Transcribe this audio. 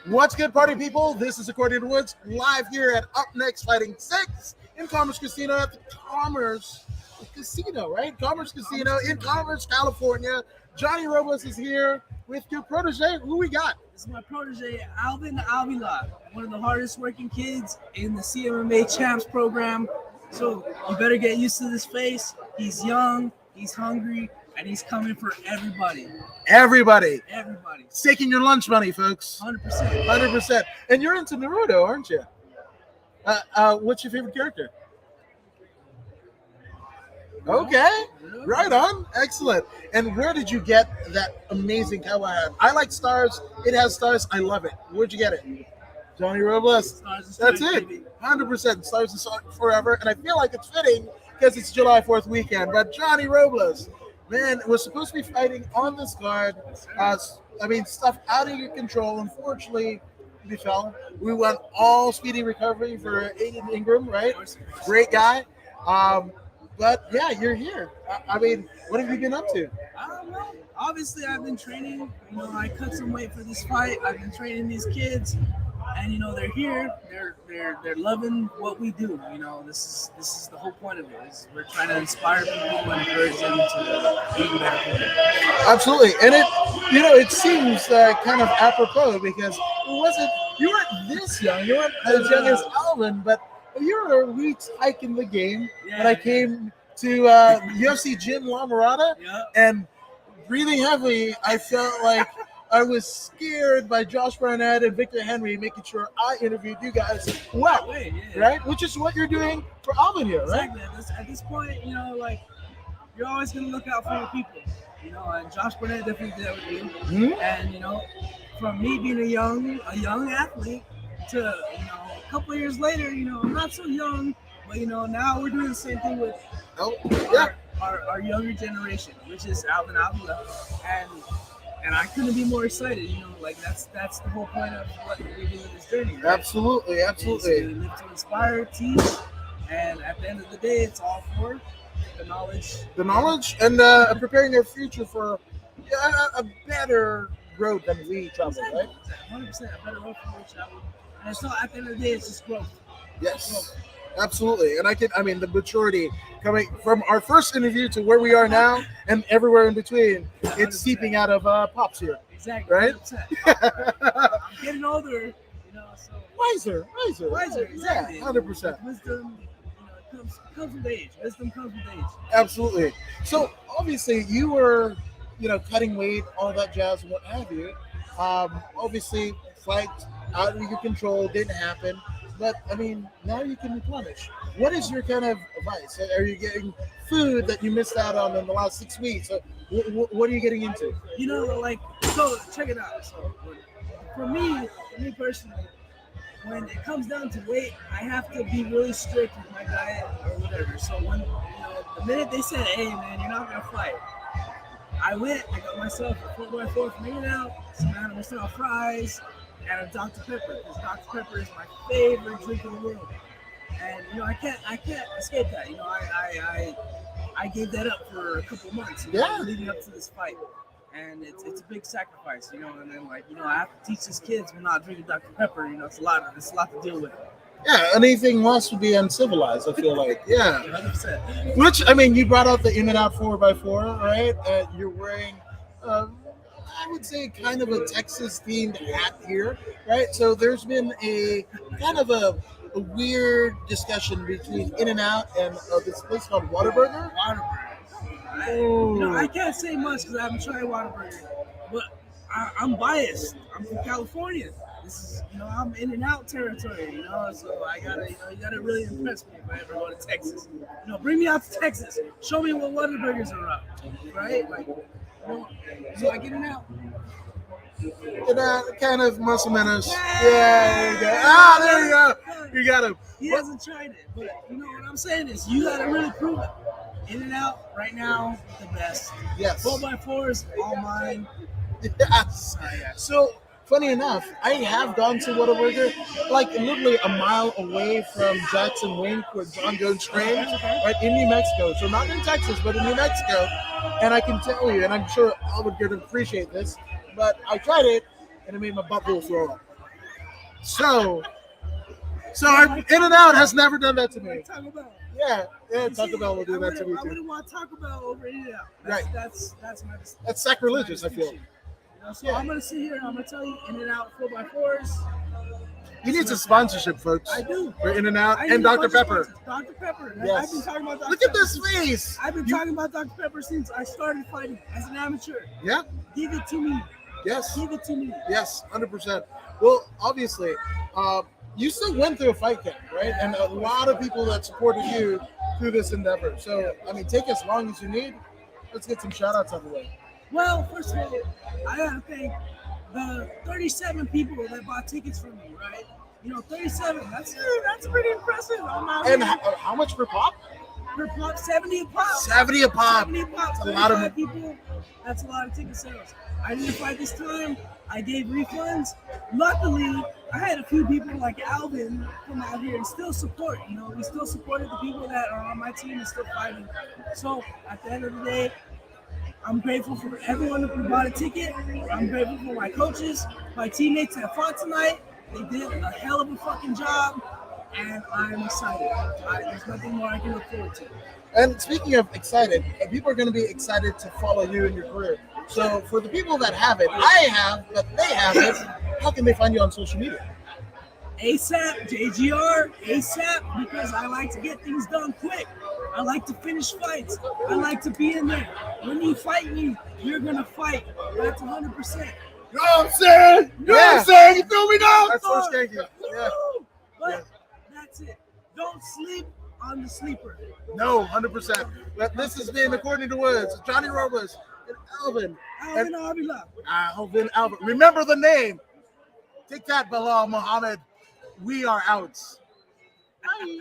What's good, party people? This is Accordion Woods, live here at Up Next Fighting 6 in Commerce Casino at the Commerce Casino, right? Commerce Casino in Commerce, California. Johnny Robles is here with your protege. Who we got? This is my protege, Alvin Avila, one of the hardest working kids in the CMMA Champs program. So you better get used to this face. He's young, he's hungry, and he's coming for everybody. Everybody. Everybody. It's taking your lunch money, folks. 100%. 100%. And you're into Naruto, aren't you? What's your favorite character? Okay, right on. Excellent. And where did you get that amazing cowboy hat? I like stars. It has stars. I love it. Where'd you get it? Johnny Robles. Stars, That's it. 100% stars and stars forever. And I feel like it's fitting because it's July 4th weekend. But Johnny Robles, man, was supposed to be fighting on this card. Stuff out of your control. Unfortunately, we fell. We went all speedy recovery for Aiden Ingram, right? Great guy. But yeah, you're here. What have you been up to? Well, obviously, I've been training. I cut some weight for this fight. I've been training these kids, and they're here. They're loving what we do. This is the whole point of it. We're trying to inspire people and encourage them to be better people. Absolutely, and it seems kind of apropos because you weren't this young. You weren't as young as Alvin, but you're a wee tyke in the game. When I came to UFC Gym La Mirada and breathing heavily, I felt like I was scared by Josh Barnett and Victor Henry making sure I interviewed you guys well, right? Which is what you're doing for Alvin here, right? Exactly. At this point, you're always going to look out for your people, and Josh Barnett definitely did that with you. Mm-hmm. And, from me being a young athlete to, a couple of years later, I'm not so young, but, now we're doing the same thing with our younger generation, which is Alvin Avila. And I couldn't be more excited, that's the whole point of what we do in this journey. Right? Absolutely. To live to inspire, teach, and at the end of the day, it's all for the knowledge and preparing our future for a better road than we traveled, right? 100%, a better road than we traveled. And so at the end of the day, it's just growth. Yes, absolutely. And the maturity coming from our first interview to where we are now and everywhere in between, it's seeping out of Pops here. Exactly. Right? I'm getting older, so. Wiser, exactly. Yeah, 100%. Wisdom, comes with age. Wisdom comes with age. Absolutely. So, obviously, you were, cutting weight, all that jazz, and what have you. Obviously, fight out of your control didn't happen. But, now you can replenish. What is your kind of advice? Are you getting food that you missed out on in the last 6 weeks? What are you getting into? So check it out. So for me personally, when it comes down to weight, I have to be really strict with my diet or whatever. So when, the minute they said, hey, man, you're not going to fight, I got myself a 4x4 from In-N-Out, some animal style fries, and a Dr. Pepper, because Dr. Pepper is my favorite drink in the world. And I can't escape that. I gave that up for a couple of months, leading up to this fight. And it's a big sacrifice, and then I have to teach these kids we're not drinking Dr. Pepper, it's a lot to deal with. Yeah, anything less would be uncivilized, I feel like. Yeah. 100%. Which, you brought out the In-N-Out 4x4, right? You're wearing I would say kind of a Texas-themed hat here, right? So there's been a kind of a weird discussion between In-N-Out and this place called Whataburger. I can't say much because I haven't tried Whataburger, but I'm biased. I'm from California. This is, I'm In-N-Out territory, so I gotta, you gotta really impress me if I ever go to Texas. Bring me out to Texas. Show me what Whataburgers are up, right? So I get it out. Kind of muscle menace. Yeah, there you go. There you go. You got him. He hasn't tried it, but what I'm saying is you gotta really prove it. In-N-Out right now, the best. Yes. 4x4s, all mine. Yes. So, funny enough, I have gone to Whataburger, literally a mile away from Jackson Wink, where John Jones trains, right in New Mexico. So not in Texas, but in New Mexico. And I can tell you, and I'm sure Albert would appreciate this, but I tried it, and it made my butthole throw up. So our In-N-Out has never done that to me. Like Taco Bell. Yeah, You Taco see, Bell will do that to me I too. wouldn't want Taco Bell over In-N-Out. Right. That's my That's sacrilegious, I feel. distinction. You know, so I'm gonna sit here and I'm gonna tell you In-N-Out 4x4s. He needs a sponsorship, folks. I do. For In-N-Out I and need a Dr. bunch of Pepper. sponsors. Dr. Pepper. Yes. I've been talking about Dr. Look at Pepper this since- face. I've been talking about Dr. Pepper since I started fighting as an amateur. Yeah. Give it to me. Yes. Give it to me. Yes. 100%. Well, obviously, you still went through a fight camp, right? And a lot of people that supported you through this endeavor. So, I mean, take as long as you need. Let's get some shout outs out of the way. Well, first of all, I gotta thank the 37 people that bought tickets from me, right? You know, 37, that's pretty impressive. I'm out And here how much per pop? per pop, 70 a pop. 70 a pop. 70 a pop. That's a lot of 35 people. That's a lot of ticket sales. I didn't fight this time. I gave refunds. Luckily, I had a few people like Alvin come out here and still support. You know, we still supported the people that are on my team and still fighting. So at the end of the day, I'm grateful for everyone who bought a ticket. I'm grateful for my coaches, my teammates that fought tonight. They did a hell of a fucking job, and I'm excited. There's nothing more I can look forward to. And speaking of excited, people are going to be excited to follow you in your career. So for the people that have it, I have, but they have it, how can they find you on social media? ASAP, JGR, ASAP, because I like to get things done quick. I like to finish fights. I like to be in there. When you fight me, you're going to fight. That's 100%. You know what I'm saying? You know what I'm saying? You feel me now? That's so skanky. Yeah. But that's it. Don't sleep on the sleeper. No, 100%. But this has been According to Woods, Johnny Robles and Alvin. Alvin Avila. Alvin. Remember the name. Take that, Bilal Muhammad. We are out. Bye.